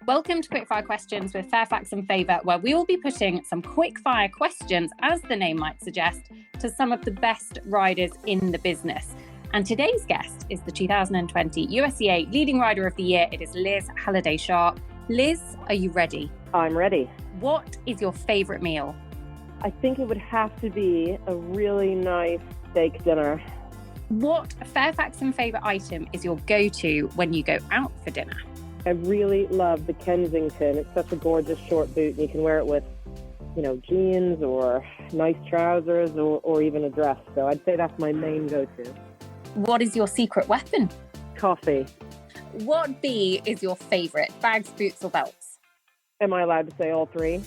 Welcome to Quickfire Questions with Fairfax and Favour, where we will be putting some quickfire questions, as the name might suggest, to some of the best riders in the business. And today's guest is the 2020 USEA Leading Rider of the Year. It is Liz Halliday-Sharp. Liz, are you ready? I'm ready. What is your favourite meal? I think it would have to be a really nice steak dinner. What Fairfax and Favour item is your go-to when you go out for dinner? I really love the Kensington. It's such a gorgeous short boot, and you can wear it with, jeans or nice trousers or even a dress. So I'd say that's my main go-to. What is your secret weapon? Coffee. What B is your favourite? Bags, boots or belts? Am I allowed to say all three?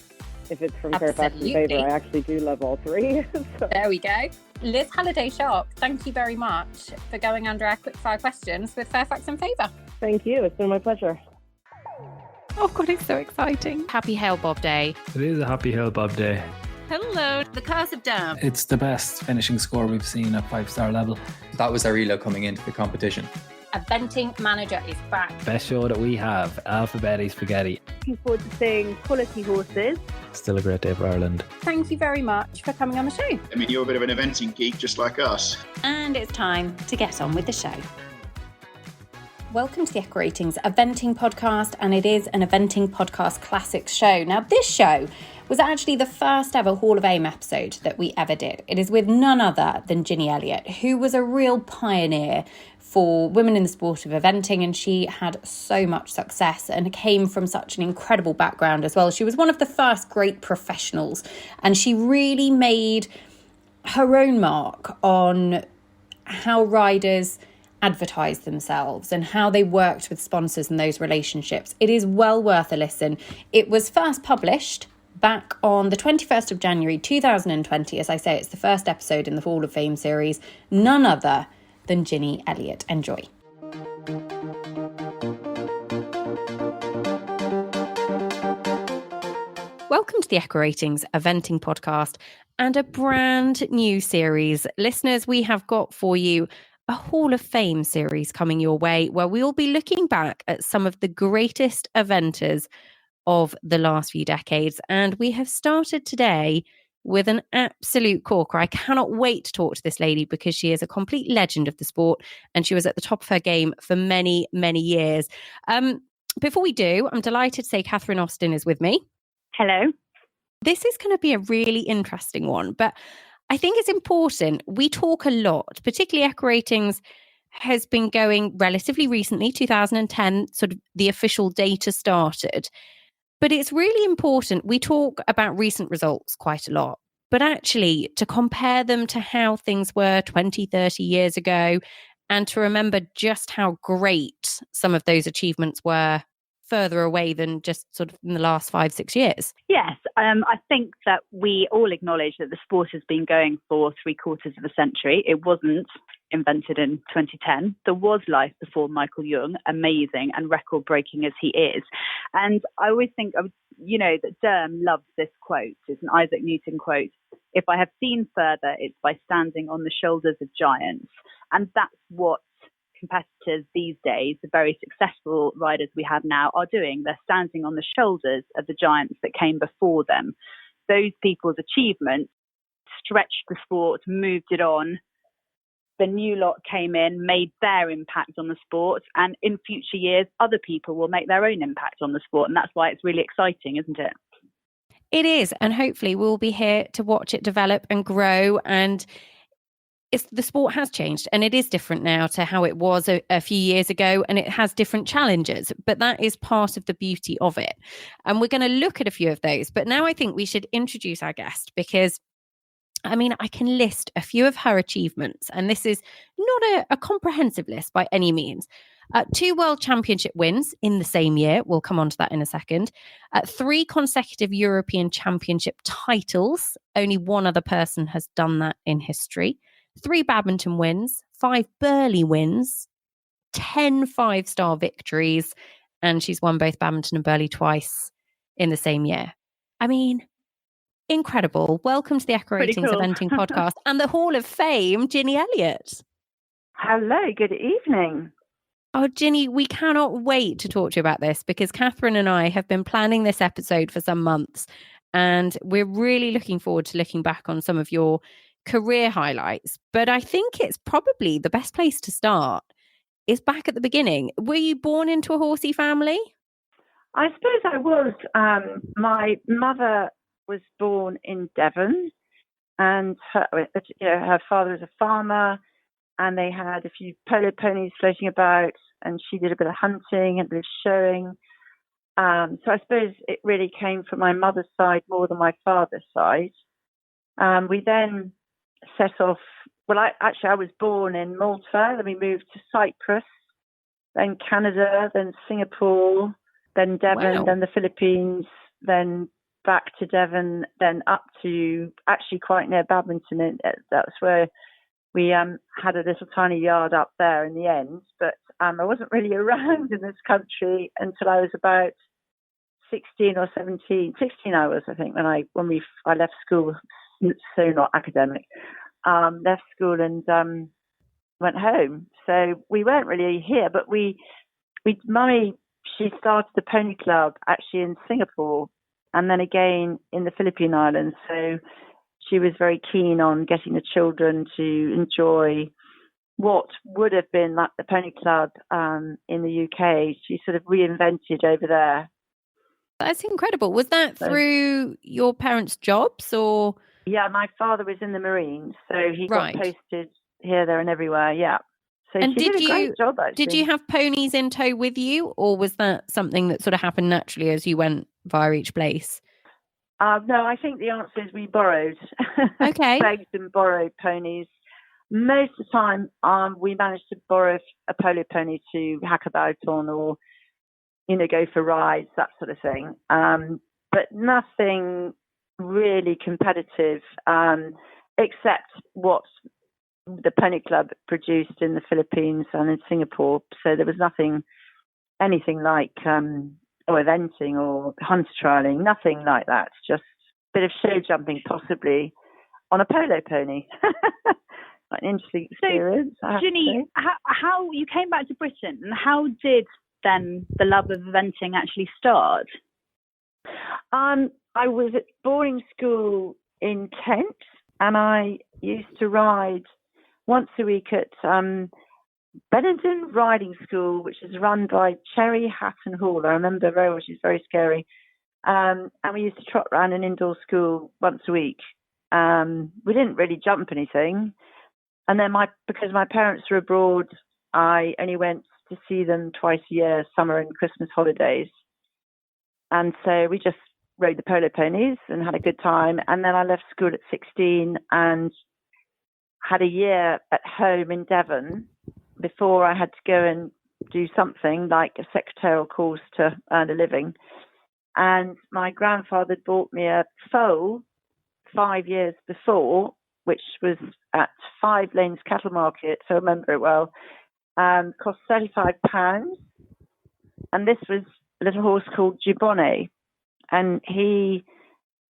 If it's from Fairfax and Absolutely. Favour, I actually do love all three. There we go. Liz Halliday-Sharp, thank you very much for going under our quickfire questions with Fairfax and Favour. Thank you. It's been my pleasure. Oh God, it's so exciting. Happy Hail Bob Day. It is a happy Hail Bob day. Hello, the Curse of Dam. It's the best finishing score we've seen at 5-star level. That was our elo coming into the competition. Eventing Manager is back. Best show that we have, Alphabetti Spaghetti. Looking forward to seeing quality horses. Still a great day for Ireland. Thank you very much for coming on the show. I mean, you're a bit of an eventing geek just like us. And it's time to get on with the show. Welcome to the EquiRatings Eventing Podcast, and it is an Eventing Podcast Classics show. Now, this show was actually the first ever Hall of Fame episode that we ever did. It is with none other than Ginny Elliot, who was a real pioneer for women in the sport of eventing, and she had so much success and came from such an incredible background as well. She was one of the first great professionals, and she really made her own mark on how riders advertise themselves and how they worked with sponsors and those relationships. It is well worth a listen. It was first published back on the 21st of January 2020. As I say, it's the first episode in the Hall of Fame series. None other than Ginny Elliot. Enjoy. Welcome to the EquiRatings Eventing Podcast and a brand new series. Listeners, we have got for you a Hall of Fame series coming your way, where we will be looking back at some of the greatest eventers of the last few decades. And we have started today with an absolute corker. I cannot wait to talk to this lady because she is a complete legend of the sport and she was at the top of her game for many, many years. Before we do, I'm delighted to say Catherine Austin is with me. Hello. This is going to be a really interesting one, but I think it's important. We talk a lot, particularly EquiRatings has been going relatively recently, 2010, sort of the official data started. But it's really important. We talk about recent results quite a lot, but actually to compare them to how things were 20, 30 years ago and to remember just how great some of those achievements were further away than just sort of in the last 5-6 years. Yes, I think that we all acknowledge that the sport has been going for 3/4 of a century. It wasn't invented in 2010. There was life before Michael Young, amazing and record-breaking as he is. And I always think, that Derm loves this quote. It's an Isaac Newton quote. If I have seen further, it's by standing on the shoulders of giants. And that's what competitors these days, the very successful riders we have now, are doing. They're standing on the shoulders of the giants that came before them. Those people's achievements stretched the sport, moved it on. The new lot came in, made their impact on the sport, and in future years, other people will make their own impact on the sport. And that's why it's really exciting, isn't it? It is, and hopefully we'll be here to watch it develop and grow. And the sport has changed and it is different now to how it was a few years ago, and it has different challenges, but that is part of the beauty of it. And we're going to look at a few of those. But now I think we should introduce our guest because, I can list a few of her achievements, and this is not a comprehensive list by any means. 2 World Championship wins in the same year. We'll come on to that in a second. 3 consecutive European Championship titles. Only one other person has done that in history. 3 badminton wins, 5 Burley wins, 10 5-star victories, and she's won both badminton and Burley twice in the same year. Incredible. Welcome to the EquiRatings Eventing Podcast and the Hall of Fame, Ginny Elliot. Hello, good evening. Oh, Ginny, we cannot wait to talk to you about this because Catherine and I have been planning this episode for some months, and we're really looking forward to looking back on some of your career highlights. But I think it's probably the best place to start is back at the beginning. Were you born into a horsey family? I suppose I was. My mother was born in Devon, and her father was a farmer, and they had a few polo ponies floating about, and she did a bit of hunting and a bit of showing. So I suppose it really came from my mother's side more than my father's side. We then set off. Well, I was born in Malta. Then we moved to Cyprus, then Canada, then Singapore, then Devon, Wow. then the Philippines, then back to Devon, then up to actually quite near Badminton. That's where we had a little tiny yard up there in the end. But I wasn't really around in this country until I was about 16 or 17. 16 I was, I think, when I left school, so not academic. Left school and went home. So we weren't really here, but Mummy, she started the pony club actually in Singapore and then again in the Philippine Islands. So she was very keen on getting the children to enjoy what would have been like the pony club in the UK. She sort of reinvented over there. That's incredible. Was that through your parents' jobs or? Yeah, my father was in the Marines, so he Right. got posted here, there, and everywhere. Yeah. So And she did a great job, actually. Did you have ponies in tow with you, or was that something that sort of happened naturally as you went via each place? No, I think the answer is we borrowed. Okay. Begged and borrowed ponies. Most of the time, we managed to borrow a polo pony to hack about on or, go for rides, that sort of thing. But nothing really competitive, except what the pony club produced in the Philippines and in Singapore. So there was anything like eventing or hunter trialing, nothing like that. Just a bit of show jumping, possibly on a polo pony. An interesting experience. So, Ginny, how you came back to Britain, and how did then the love of eventing actually start? I was at boarding school in Kent, and I used to ride once a week at Benenden Riding School, which is run by Cherry Hatton Hall. I remember very well. She's very scary. And we used to trot around an indoor school once a week. We didn't really jump anything. And then because my parents were abroad, I only went to see them twice a year, summer and Christmas holidays. And so we just rode the polo ponies and had a good time. And then I left school at 16 and had a year at home in Devon before I had to go and do something like a secretarial course to earn a living. And my grandfather bought me a foal 5 years before, which was at 5 Lanes Cattle Market, so I remember it well, cost £35. And this was a little horse called Gibbone. And he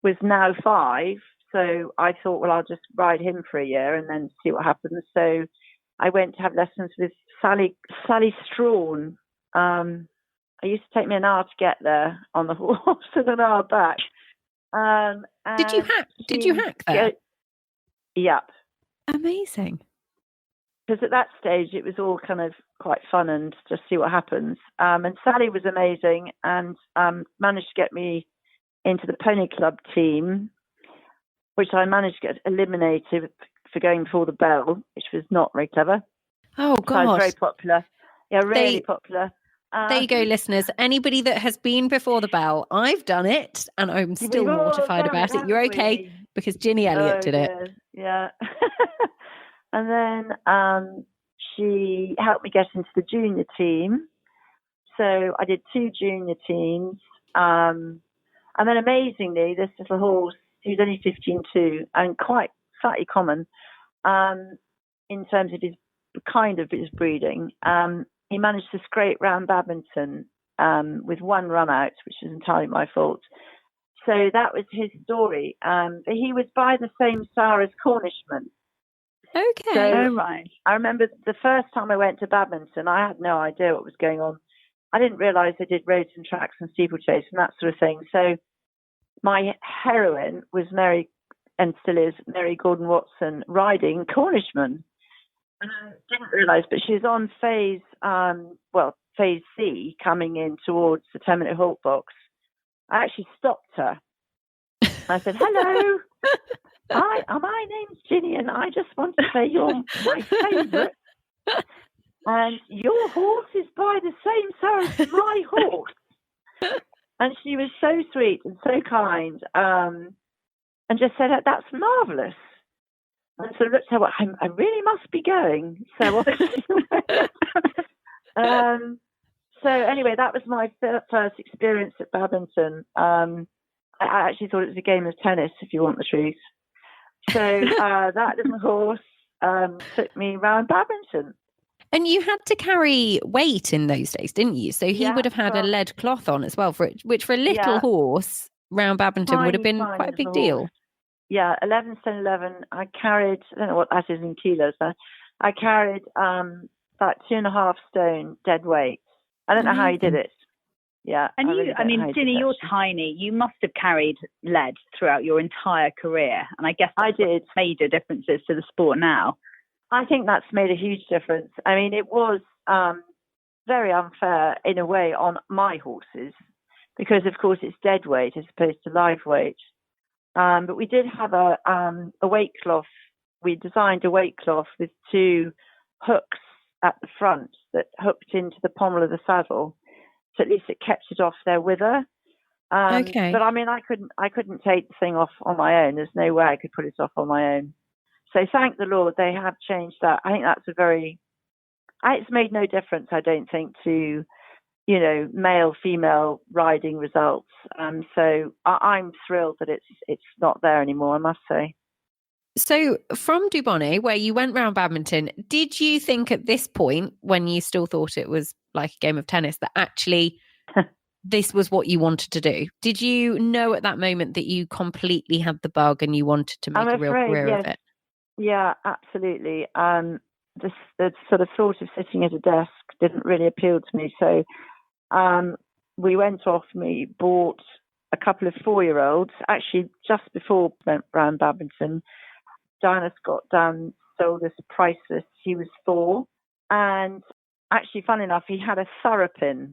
was now 5, so I thought, well, I'll just ride him for a year and then see what happens. So I went to have lessons with Sally Strawn. It used to take me an hour to get there on the horse and an hour back. Did you hack there? Yep. Amazing. Because at that stage it was all kind of quite fun and just see what happens. And Sally was amazing and managed to get me into the pony club team, which I managed to get eliminated for going before the bell, which was not very clever. Oh, God. So I was very popular. Yeah, really popular. There you go, listeners. Anybody that has been before the bell, I've done it and I'm still mortified about it. You're okay because Ginny Elliot did it. Yeah. And then she helped me get into the junior team. So I did 2 junior teams. And then amazingly, this little horse, he was only 15.2 and quite slightly common in terms of his breeding. He managed to scrape round Badminton with 1 run out, which is entirely my fault. So that was his story. But he was by the same sire as Cornishman. Okay. So right. I remember the first time I went to badminton, I had no idea what was going on. I didn't realise they did roads and tracks and steeplechase and that sort of thing. So my heroine was Mary, and still is, Mary Gordon-Watson, riding Cornishman. And I didn't realise, but she was on phase C, coming in towards the 10-minute halt box. I actually stopped her. I said, hello, my name's Ginny, and I just want to say you're my favourite. And your horse is by the same sir as my horse. And she was so sweet and so kind, and just said, that's marvellous. And so I looked at her, I really must be going. So so anyway, that was my first experience at badminton. I actually thought it was a game of tennis, if you want the truth. So that little horse took me around badminton. And you had to carry weight in those days, didn't you? So he would have had a lead cloth on as well, which for a little horse round badminton would have been quite a big deal. Horse. Yeah, 11 stone 11. I carried, I don't know what that is in kilos, but I carried about 2.5 stone dead weight. I don't know how he did it. Yeah. And Ginny, you're tiny. You must have carried lead throughout your entire career. And I guess I did major differences to the sport now. I think that's made a huge difference. I mean, it was very unfair in a way on my horses because, of course, it's dead weight as opposed to live weight. But we did have a weight cloth. We designed a weight cloth with 2 hooks at the front that hooked into the pommel of the saddle, so at least it kept it off their wither. Okay. But I mean, I couldn't take the thing off on my own. There's no way I could put it off on my own. So thank the Lord they have changed that. I think that's it's made no difference, I don't think, to, male, female riding results. So I'm thrilled that it's not there anymore, I must say. So from Dubonnet, where you went round badminton, did you think at this point, when you still thought it was like a game of tennis, that actually this was what you wanted to do? Did you know at that moment that you completely had the bug and you wanted to make a real career of it? Yeah, absolutely. The sort of thought of sitting at a desk didn't really appeal to me. So we went off and we bought a couple of 4-year-olds, actually just before we went round badminton. Diana Scott Dunn sold us priceless. He was 4. And actually, fun enough, he had a Thurapin.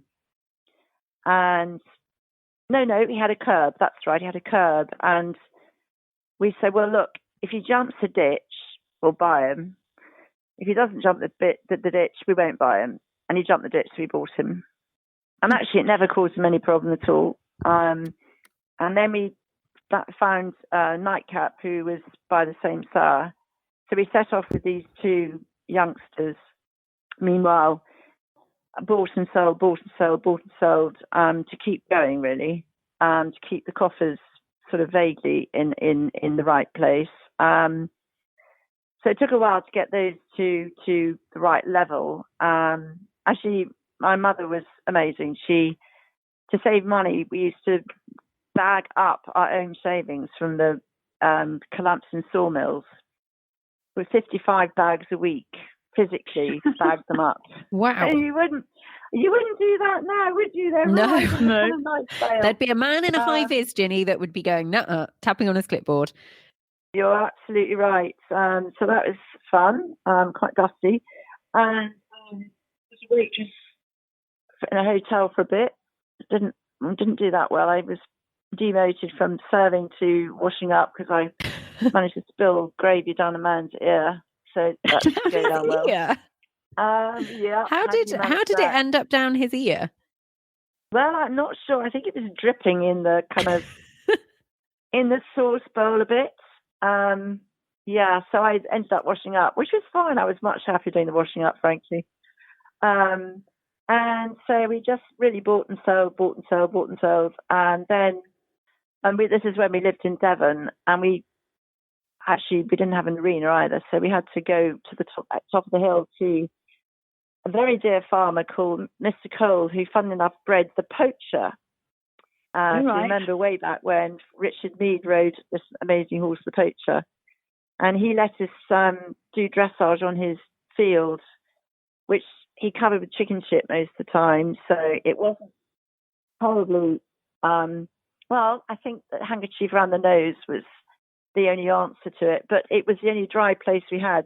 And no, he had a curb. That's right, he had a curb. And we said, well, look, if he jumps a ditch, we'll buy him. If he doesn't jump the ditch, we won't buy him. And he jumped the ditch, so we bought him. And actually, it never caused him any problem at all. And then we found Nightcap, who was by the same sire. So we set off with these 2 youngsters. Meanwhile, bought and sold to keep going, really, to keep the coffers sort of vaguely in the right place. So it took a while to get those 2 to the right level. Actually, my mother was amazing. To save money, we used to bag up our own shavings from the Calampton sawmills with 55 bags a week, physically bag them up. Wow. And you wouldn't do that now, would you? No. There'd be a man in a high vis, Ginny, that would be going, nuh-uh, tapping on his clipboard. You're absolutely right. So that was fun, quite dusty. And was a waitress in a hotel for a bit. Didn't do that well. I was demoted from serving to washing up because I managed to spill gravy down a man's ear. So that didn't go down well. Yeah. How did it end up down his ear? Well, I'm not sure. I think it was dripping in the kind of in the sauce bowl a bit. So I ended up washing up, which was fine. I was much happier doing the washing up, frankly. And so we just really bought and sold. And then, this is when we lived in Devon, and we didn't have an arena either. So we had to go to the top of the hill to a very dear farmer called Mr. Cole, who, funnily enough, bred the Poacher. If you remember way back when Richard Mead rode this amazing horse, the Poacher. and he let us do dressage on his field, which he covered with chicken shit most of the time. So it wasn't horribly. Well, I think that handkerchief around the nose was the only answer to it, but it was the only dry place we had.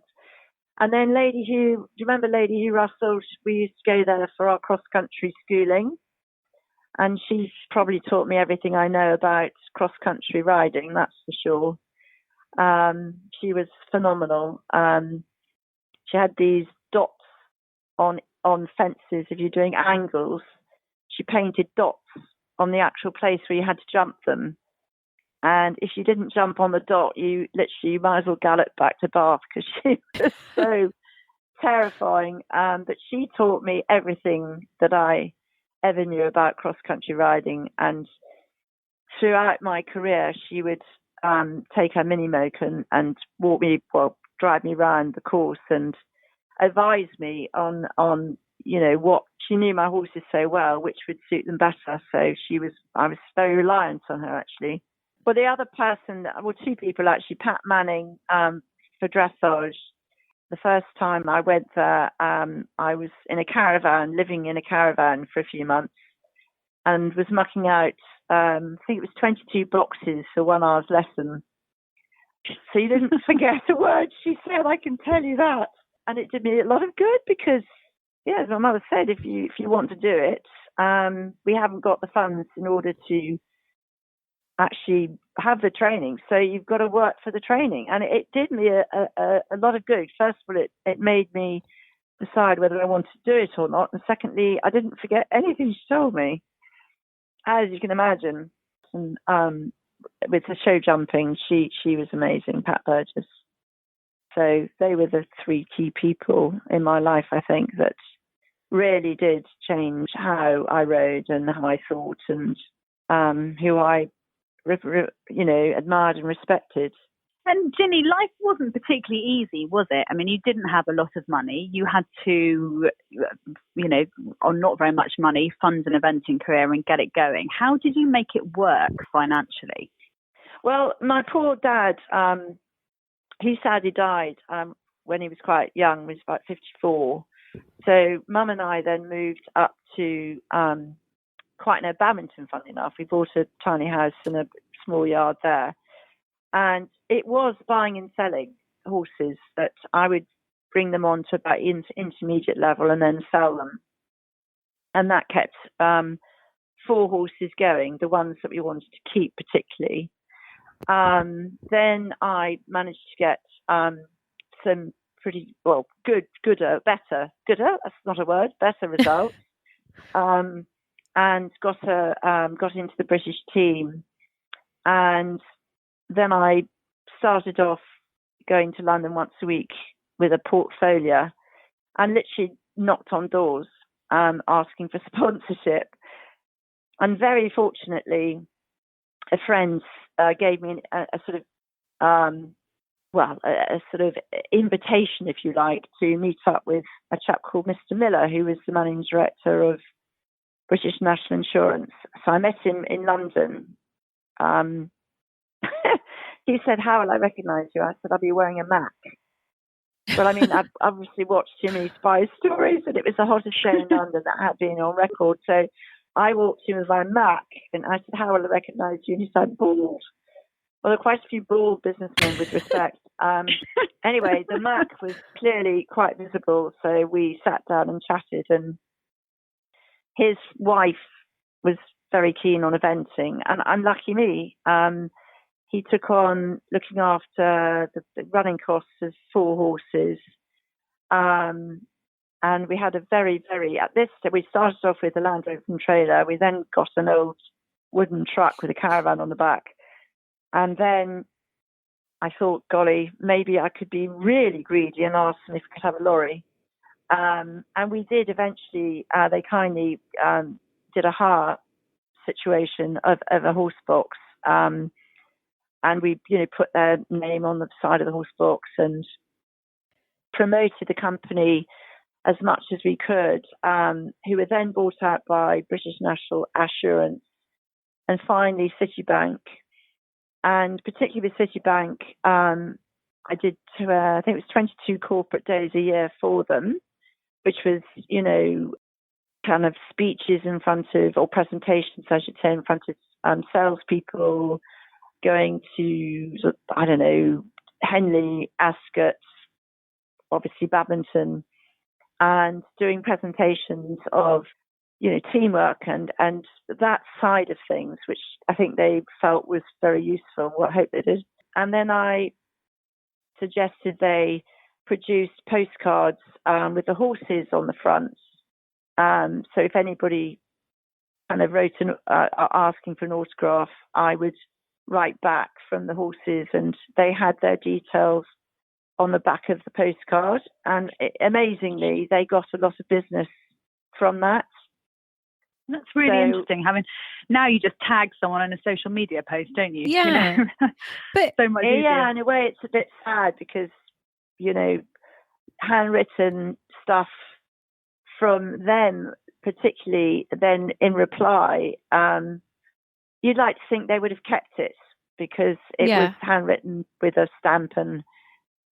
And then Lady Hugh, do you remember Lady Hugh Russell? We used to go there for our cross-country schooling. And she's probably taught me everything I know about cross-country riding, that's for sure. She was phenomenal. She had these dots on fences. If you're doing angles, she painted dots on the actual place where you had to jump them. And if you didn't jump on the dot, you might as well gallop back to Bath, because she was so terrifying. But she taught me everything that I ever knew about cross-country riding. And throughout my career, she would take her mini-moke and drive me around the course and advise me on what she knew my horses so well, which would suit them better. So I was very reliant on her, actually. Well, the other person, two people actually, Pat Manning for dressage. The first time I went there, I was in a caravan, living in a caravan for a few months, and was mucking out, I think it was 22 boxes for 1 hour's lesson. So you didn't forget a word she said, I can tell you that. And it did me a lot of good because, yeah, as my mother said, if you want to do it, we haven't got the funds in order to actually have the training. So you've got to work for the training. And it did me a lot of good. First of all, it made me decide whether I wanted to do it or not. And secondly, I didn't forget anything she told me, as you can imagine. And with the show jumping, she was amazing, Pat Burgess. So they were the 3 key people in my life, I think, that really did change how I rode and how I thought, and who I admired and respected. And Ginny, life wasn't particularly easy, was it? I mean, you didn't have a lot of money. You had to, on not very much money, fund an eventing career and get it going. How did you make it work financially? Well, my poor dad, he sadly died when he was quite young, he was about 54. So Mum and I then moved up to quite near Badminton, funnily enough. We bought a tiny house and a small yard there. And it was buying and selling horses that I would bring them on to about intermediate level and then sell them. And that kept 4 horses going, the ones that we wanted to keep particularly. Then I managed to get some pretty, better, that's not a word, better results. And got into the British team. And then I started off going to London once a week with a portfolio and literally knocked on doors asking for sponsorship. And very fortunately, a friend gave me a sort of invitation, if you like, to meet up with a chap called Mr. Miller, who was the managing director of British National Insurance. So I met him in London. He said, "How will I recognise you?" I said, "I'll be wearing a Mac." Well, I mean, I've obviously watched too many spy stories, and it was the hottest show in London that had been on record. So I walked in with my Mac, and I said, "How will I recognise you?" And he said, "Bald." Well, there are quite a few bald businessmen, with respect. Anyway, the Mac was clearly quite visible, so we sat down and chatted, and his wife was very keen on eventing, and lucky me, he took on looking after the running costs of 4 horses. And we had a very, we started off with a Land Rover trailer. We then got an old wooden truck with a caravan on the back. And then I thought, golly, maybe I could be really greedy and ask them if we could have a lorry. And we did eventually. They kindly did a hire situation of a horse box. And we, put their name on the side of the horse box and promoted the company as much as we could, who were then bought out by British National Assurance and finally Citibank. And particularly with Citibank, I did, I think it was 22 corporate days a year for them, which was, kind of speeches in front of, or presentations, I should say, in front of salespeople, going to, I don't know, Henley, Ascot, obviously Badminton, and doing presentations of, teamwork and that side of things, which I think they felt was very useful. Well, I hope they did. And then I suggested they produced postcards with the horses on the front. So if anybody kind of wrote asking for an autograph, I would write back from the horses, and they had their details on the back of the postcard. And amazingly, they got a lot of business from that. That's really interesting. Now you just tag someone in a social media post, don't you? Yeah, but so much easier. Yeah, in a way, it's a bit sad because handwritten stuff from them, particularly, then in reply, you'd like to think they would have kept it because it was handwritten with a stamp, and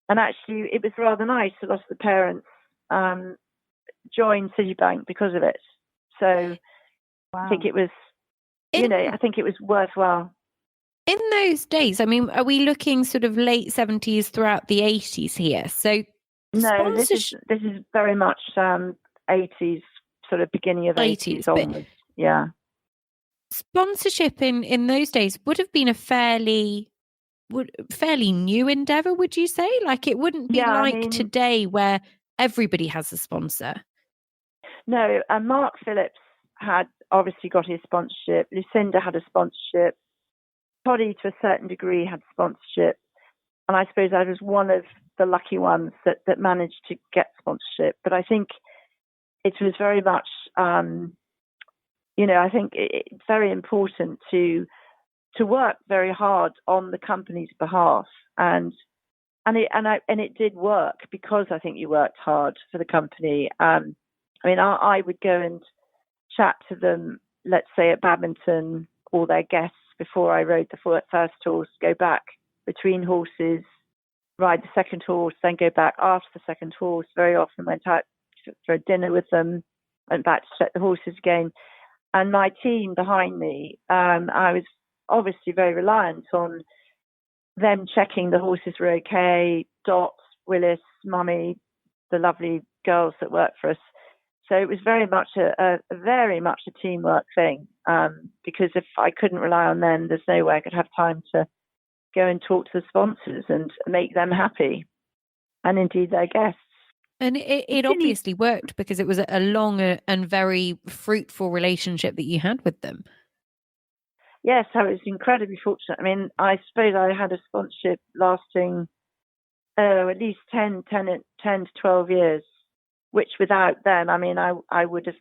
actually it was rather nice. A lot of the parents joined Citibank because of it. So I think it was, I think it was worthwhile. In those days, are we looking sort of late 70s throughout the 80s here? So no, this is very much 80s, sort of beginning of 80s onwards. Yeah. Sponsorship in those days would have been a fairly new endeavour, would you say? Like, it wouldn't be today where everybody has a sponsor. No, and Mark Phillips had obviously got his sponsorship. Lucinda had a sponsorship. Toddy, to a certain degree, had sponsorship. And I suppose I was one of the lucky ones that managed to get sponsorship. But I think it was very much, I think it's very important to work very hard on the company's behalf, and it did work because I think you worked hard for the company. I would go and chat to them, let's say at Badminton, all their guests before I rode the first horse, go back between horses, ride the second horse, then go back after the second horse. Very often went out for a dinner with them, went back to check the horses again. And my team behind me, I was obviously very reliant on them checking the horses were okay, Dot, Willis, Mummy, the lovely girls that work for us. So it was very much a teamwork thing, because if I couldn't rely on them, there's no way I could have time to go and talk to the sponsors and make them happy, and indeed their guests. And it obviously worked because it was a long and very fruitful relationship that you had with them. Yes, I was incredibly fortunate. I suppose I had a sponsorship lasting at least 10 to 12 years, which without them, I would have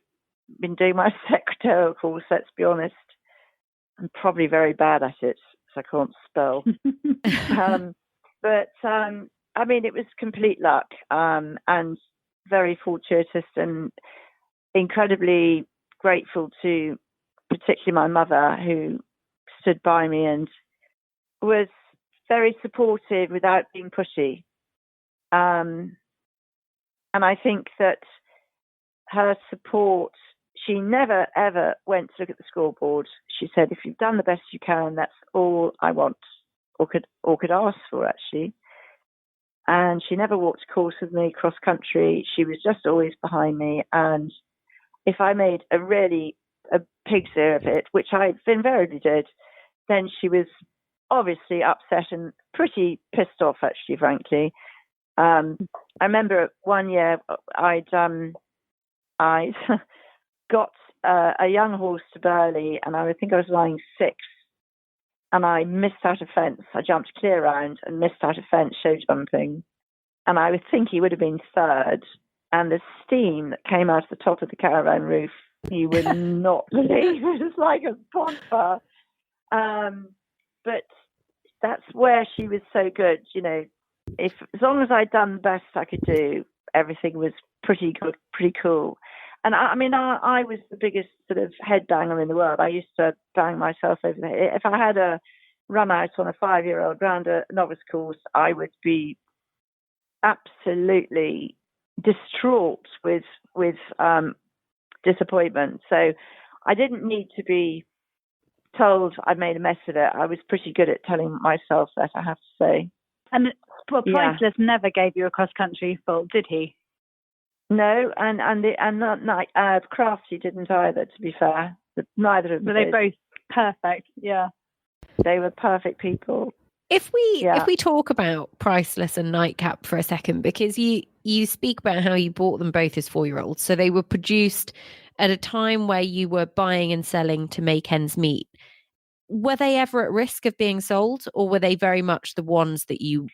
been doing my secretarial course, let's be honest. I'm probably very bad at it, so I can't spell. It was complete luck, and very fortuitous, and incredibly grateful to particularly my mother, who stood by me and was very supportive without being pushy. And I think that her support, she never, ever went to look at the scoreboard. She said, if you've done the best you can, that's all I want, or could ask for, actually. And she never walked a course with me cross country. She was just always behind me. And if I made a pig's ear of it, which I invariably did, then she was obviously upset and pretty pissed off, actually, frankly. I remember one year I'd got a young horse to Burley, and I think I was lying sixth, and I missed out a fence. I jumped clear round and missed out a fence, show jumping, and I would think he would have been third. And the steam that came out of the top of the caravan roof, you would not believe. It was like a bonfire. But that's where she was so good, as long as I'd done the best I could do, everything was pretty good, pretty cool. And I was the biggest sort of head banger in the world. I used to bang myself over the head. If I had a run out on a 5-year-old round a novice course, I would be absolutely distraught with disappointment. So I didn't need to be told I made a mess of it. I was pretty good at telling myself that, I have to say. And Priceless never gave you a cross-country fault, did he? No, and Crafty didn't either, to be fair. Neither of them. Were they both perfect? Yeah. They were perfect people. If we talk about Priceless and Nightcap for a second, because you speak about how you bought them both as 4-year-olds, so they were produced at a time where you were buying and selling to make ends meet. Were they ever at risk of being sold, or were they very much the ones that you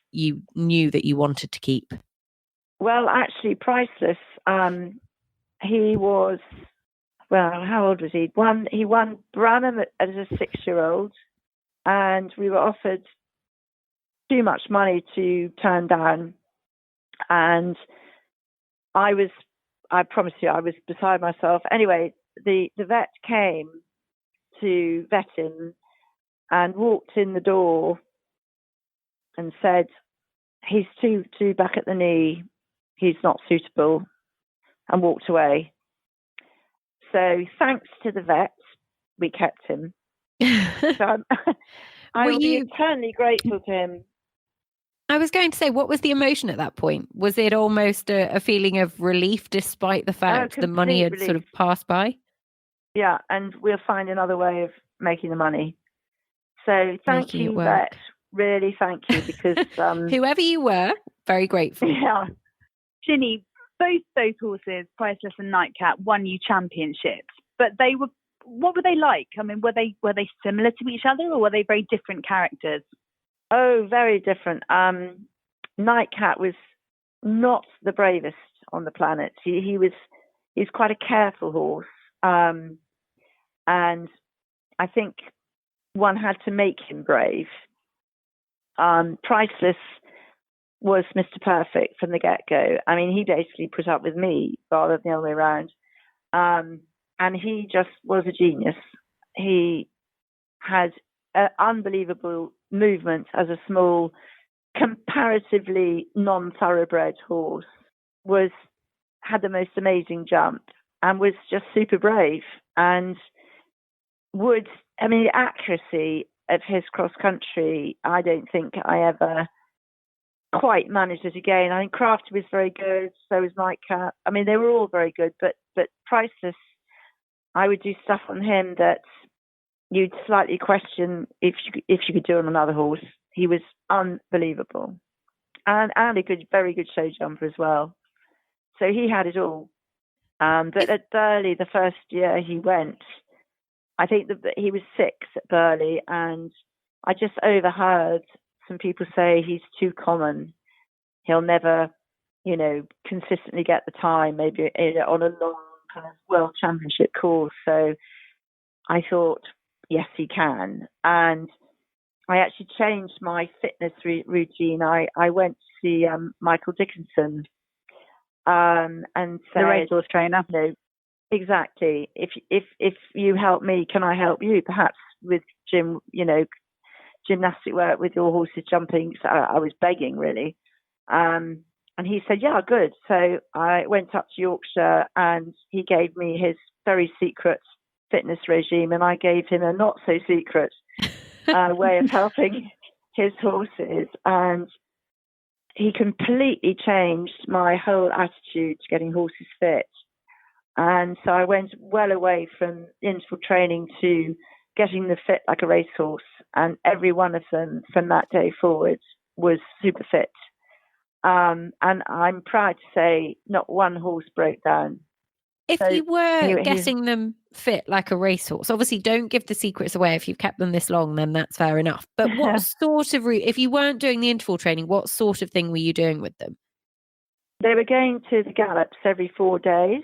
knew that you wanted to keep? Well, actually, Priceless, he was, well, how old was he? He won Branham as a 6-year-old, and we were offered too much money to turn down. And I promise you, I was beside myself. Anyway, the vet came to vet him and walked in the door and said, he's too back at the knee, he's not suitable, and walked away. So thanks to the vet, we kept him. So I will be eternally grateful to him. I was going to say, what was the emotion at that point? Was it almost a feeling of relief despite the fact the money had sort of passed by? Yeah, and we'll find another way of making the money. So thank you, vet. Really thank you, because whoever you were, very grateful. Yeah. Ginny, both those horses, Priceless and Nightcap, won you championships, but what were they like? I mean, were they similar to each other, or were they very different characters? Oh, very different. Nightcap was not the bravest on the planet. He's quite a careful horse, and I think one had to make him brave. Priceless was Mr. Perfect from the get-go. I mean, he basically put up with me rather than the other way around. And he just was a genius. He had unbelievable movement as a small, comparatively non-thoroughbred horse, had the most amazing jump, and was just super brave. And the accuracy of his cross-country, I don't think I ever quite managed it again. I think Crafty was very good, so was Nightcap. I mean, they were all very good, but Priceless, I would do stuff on him that you'd slightly question if you could do on another horse. He was unbelievable, and a very good show jumper as well. So he had it all. But at Burley, the first year he went, I think that he was 6 at Burley, and I just overheard some people say he's too common. He'll never, consistently get the time, maybe on a long kind of world championship course. So I thought, yes, he can. And I actually changed my fitness routine. I went to see Michael Dickinson and said, the racehorse trainer. Exactly. If you help me, can I help you? Perhaps with gymnastic work with your horses jumping. So I was begging, really. And he said, yeah, good. So I went up to Yorkshire, and he gave me his very secret fitness regime, and I gave him a not so secret way of helping his horses. And he completely changed my whole attitude to getting horses fit. And so I went well away from interval training to getting them fit like a racehorse. And every one of them from that day forward was super fit. And I'm proud to say not one horse broke down. If you were getting them fit like a racehorse, obviously don't give the secrets away. If you've kept them this long, then that's fair enough. But what sort of if you weren't doing the interval training, what sort of thing were you doing with them? They were going to the gallops every 4 days.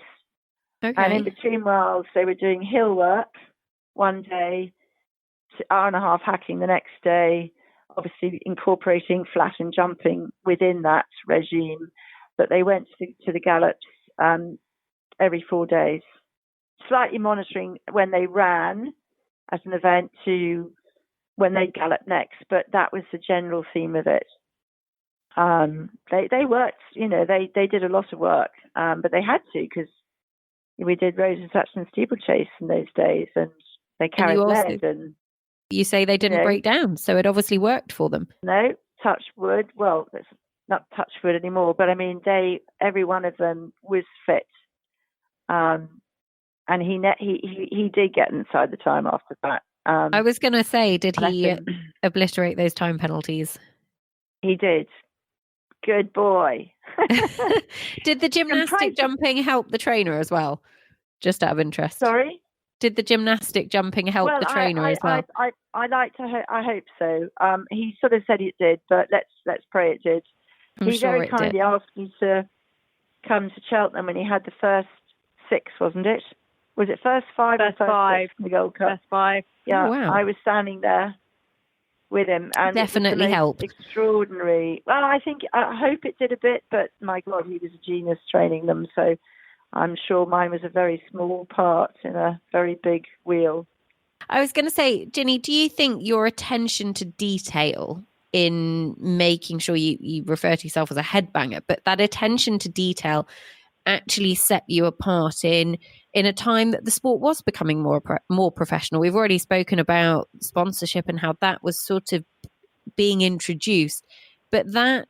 Okay. And in between whiles, they were doing hill work one day, hour and a half hacking the next day, obviously incorporating flat and jumping within that regime. But they went to the gallops every 4 days, slightly monitoring when they ran as an event to when they galloped next, but that was the general theme of it. They worked, they did a lot of work, but they had to, because we did Rose and Saxon steeplechase in those days, and they carried lead. And you say they didn't break down, so it obviously worked for them. No, touch wood. Well, it's not touch wood anymore, but I mean, every one of them was fit. And he did get inside the time after that. I was going to say, did he obliterate those time penalties? He did. Good boy. Did the gymnastic jumping help the trainer as well? Just out of interest. Sorry? Did the gymnastic jumping help the trainer as well? I hope so. He sort of said it did, but let's pray it did. He very kindly asked me to come to Cheltenham when he had the first 6, wasn't it? Was it first 5 or first 5 in the Gold Cup? First 5. Yeah, oh, wow. I was standing there with him, and definitely helped. Extraordinary. Well, I hope it did a bit, but my God, he was a genius training them. So I'm sure mine was a very small part in a very big wheel. I was going to say, Ginny, do you think your attention to detail in making sure you refer to yourself as a headbanger, but that attention to detail actually set you apart in a time that the sport was becoming more professional? We've already spoken about sponsorship and how that was sort of being introduced, but that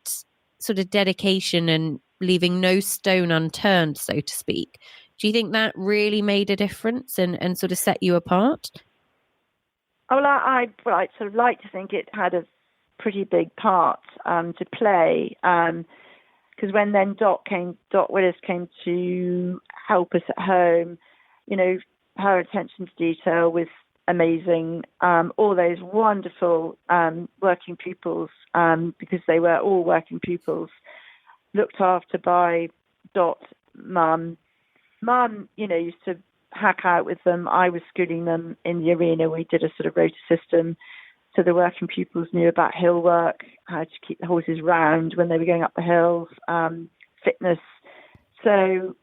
sort of dedication and leaving no stone unturned, so to speak, do you think that really made a difference and sort of set you apart? Well, I'd sort of like to think it had a pretty big part to play, because when then Dot Willis came to help us at home, her attention to detail was amazing. All those wonderful working pupils, because they were all working pupils, looked after by Dot mum. Mum, used to hack out with them. I was schooling them in the arena. We did a sort of rota system, so the working pupils knew about hill work, how to keep the horses round when they were going up the hills, fitness. So,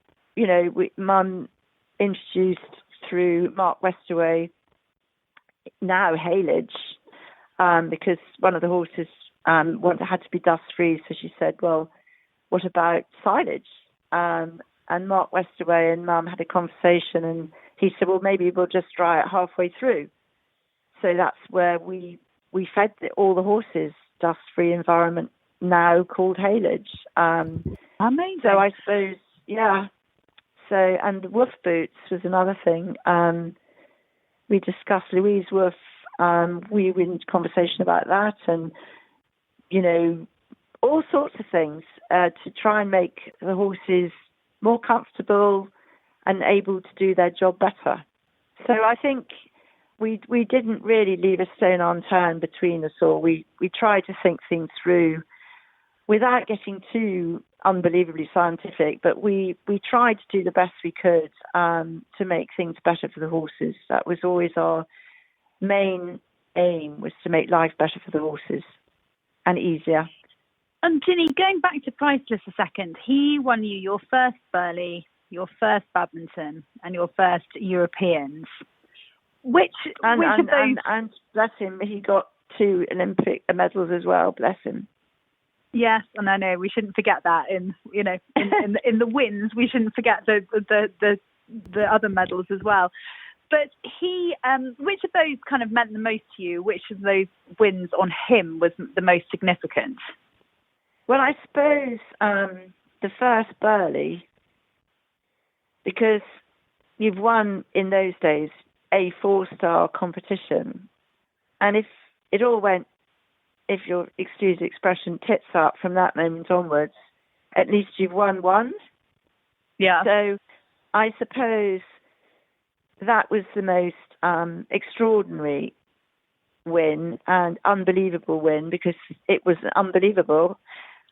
Mum introduced through Mark Westaway, now haylage, because one of the horses had to be dust-free. So she said, well, what about silage? And Mark Westaway and Mum had a conversation, and he said, well, maybe we'll just dry it halfway through. So that's where we fed all the horses dust-free environment, now called haylage. Amazing. So I suppose, yeah. So, and the Wolf boots was another thing. We discussed Louise Wolf. We were in conversation about that, and, all sorts of things to try and make the horses more comfortable and able to do their job better. So I think we didn't really leave a stone unturned between us all. We tried to think things through without getting too unbelievably scientific, but we tried to do the best we could to make things better for the horses. That was always our main aim, was to make life better for the horses and easier. And Ginny, going back to Priceless a second, he won you your first Burghley, your first Badminton, and your first Europeans. Which of those? And bless him, he got 2 Olympic medals as well. Bless him. Yes, and I know we shouldn't forget that. In the wins, we shouldn't forget the other medals as well. But he, which of those kind of meant the most to you? Which of those wins on him was the most significant? Well, I suppose the first Burghley, because you've won in those days a 4-star competition, and if it all went, if you'll excuse the expression, tits up from that moment onwards, at least you've won one. Yeah. So I suppose that was the most extraordinary win and unbelievable win, because it was unbelievable.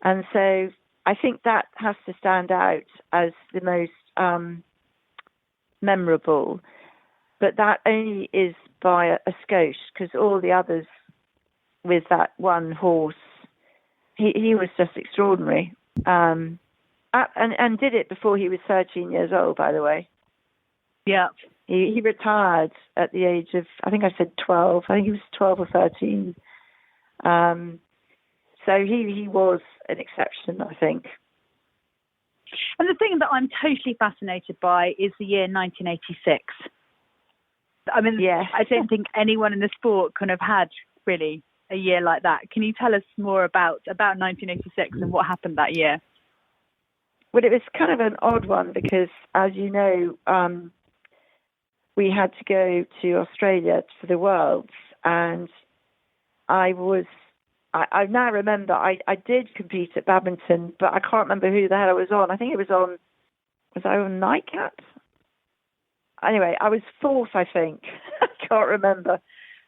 And so I think that has to stand out as the most memorable. But that only is by a skosh, because all the others with that one horse, he was just extraordinary. And did it before he was 13 years old, by the way. Yeah. He retired at the age of, I think I said 12. I think he was 12 or 13. So he was an exception, I think. And the thing that I'm totally fascinated by is the year 1986. I mean, yeah. I don't think anyone in the sport can have had really a year like that. Can you tell us more about 1986 and what happened that year? Well, it was kind of an odd one because, as you know, we had to go to Australia for the Worlds, and I now remember I did compete at badminton, but I can't remember who the hell I was on. I think it was I on Nightcap? Anyway, I was fourth, I think. I can't remember.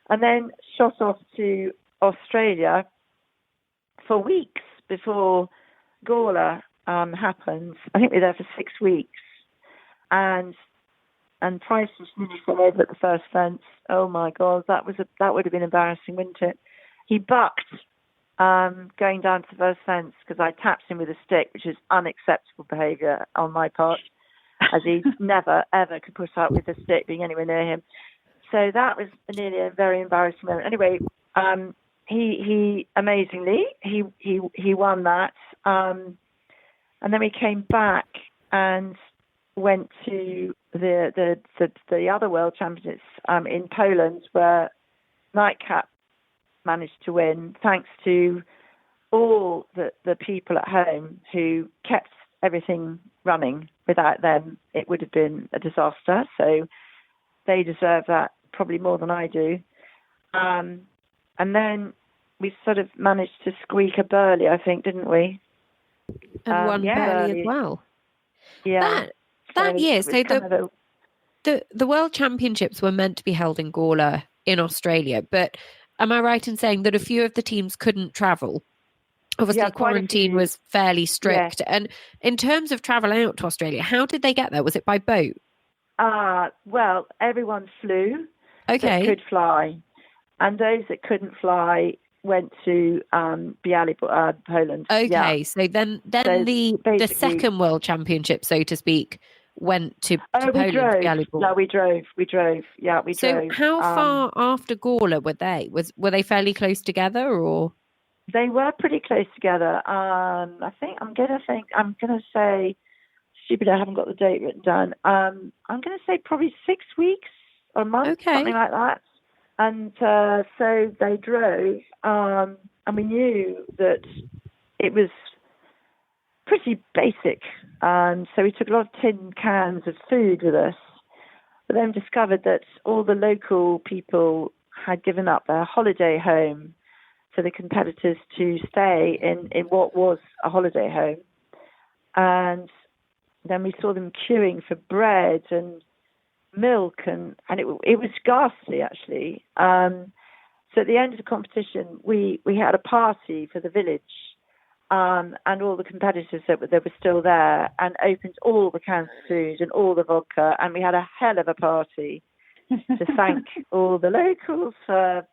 And then shot off to Australia for weeks before Gawler happened. I think we were there for 6 weeks. And Price was nearly fell over at the first fence. Oh my God, that would have been embarrassing, wouldn't it? He bucked going down to the first fence because I tapped him with a stick, which is unacceptable behaviour on my part, as he never ever could put up with a stick being anywhere near him. So that was nearly a very embarrassing moment. Anyway, he amazingly he won that, and then we came back and went to the other World Championships in Poland, where Nightcap managed to win, thanks to all the people at home who kept everything running. Without them, it would have been a disaster. So they deserve that probably more than I do. And then we sort of managed to squeak a Burley, I think, didn't we? And won Burley as well. Yeah. That year, so the World Championships were meant to be held in Gawler in Australia, but am I right in saying that a few of the teams couldn't travel? Obviously, quarantine was fairly strict. Yeah. And in terms of travel out to Australia, how did they get there? Was it by boat? Well, everyone flew that could fly. And those that couldn't fly went to Białystok, Poland. Okay, yeah. So then the second World Championship, so to speak, went to Poland. Drove. No, we drove. Yeah, we drove. So how far after Gawler were they? Were they fairly close together, or? They were pretty close together. I'm gonna say, stupid, I haven't got the date written down. I'm gonna say probably 6 weeks or a month, something like that. And so they drove, and we knew that it was pretty basic. So we took a lot of tin cans of food with us, but then discovered that all the local people had given up their holiday home for the competitors to stay in what was a holiday home. And then we saw them queuing for bread and milk, and it was ghastly, actually. So at the end of the competition, we had a party for the village, and all the competitors that were still there, and opened all the cans of food and all the vodka, and we had a hell of a party to thank all the locals for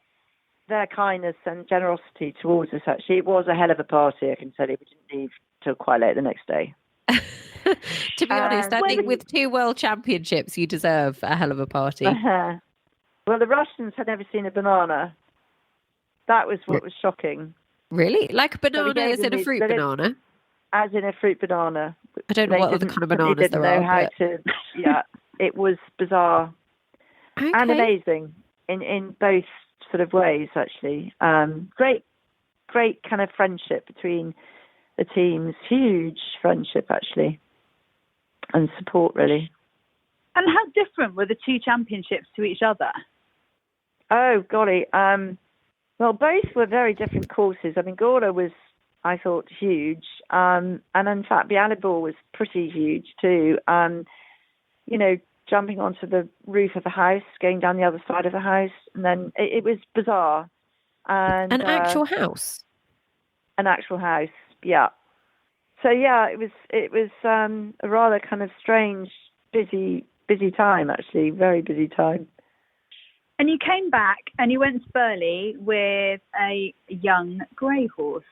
their kindness and generosity towards us. Actually, it was a hell of a party, I can tell you. We didn't leave till quite late the next day. To be honest, I think with 2 World Championships, you deserve a hell of a party. Well, the Russians had never seen a banana. That was what was shocking. Really? Like a banana as in a fruit banana? As in a fruit banana. I don't know what other kind of bananas there are. Yeah, it was bizarre. Okay. And amazing in both sort of ways, actually. Great kind of friendship between the teams. Huge friendship, actually. And support, really. And how different were the 2 championships to each other? Oh, golly. Well, both were very different courses. I mean, Gawler was, I thought, huge. And in fact, Białystok was pretty huge too. Jumping onto the roof of the house, going down the other side of the house. And then it was bizarre. And an actual house? An actual house, yeah. So, yeah, it was a rather kind of strange, busy time, actually. Very busy time. And you came back and you went to Burley with a young grey horse.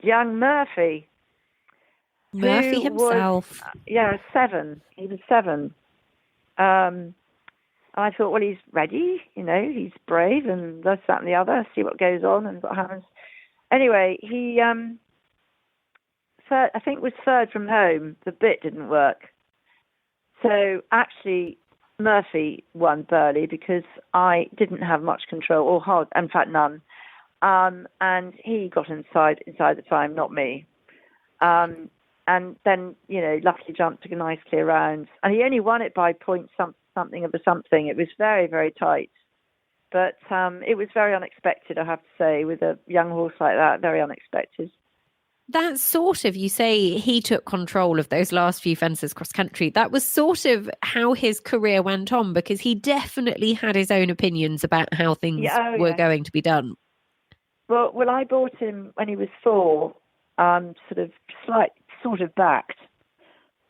Young Murphy. Murphy himself. 7. He was 7. And I thought, well, he's ready, he's brave and this, that and the other, see what goes on and what happens. Anyway, he, I think was third from home. The bit didn't work. So actually, Murphy won Burley because I didn't have much control, or hard, in fact, none. And he got inside the time, not me. And then, luckily jumped, took a nice clear round. And he only won it by point something of a something. It was very, very tight. But it was very unexpected, I have to say, with a young horse like that, very unexpected. That's sort of, you say he took control of those last few fences cross country. That was sort of how his career went on, because he definitely had his own opinions about how things were going to be done. Well, I bought him when he was 4, sort of backed,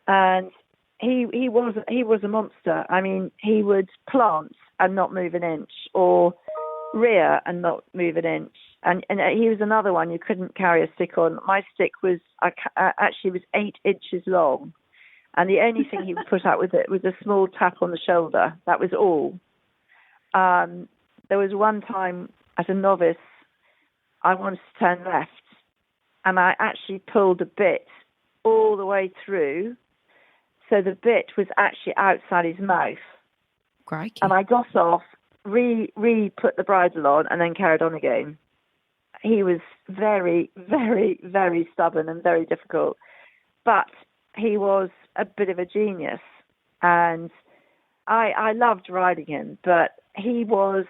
and he was a monster. I mean, he would plant and not move an inch, or rear and not move an inch. And he was another one you couldn't carry a stick on. My stick was actually was 8 inches long, and the only thing he would put out with it was a small tap on the shoulder. That was all. There was one time as a novice, I wanted to turn left, and I actually pulled a bit all the way through, so the bit was actually outside his mouth. Crikey. And I got off, put the bridle on, and then carried on again. He was very, very, very stubborn and very difficult, but he was a bit of a genius, and I loved riding him, but he was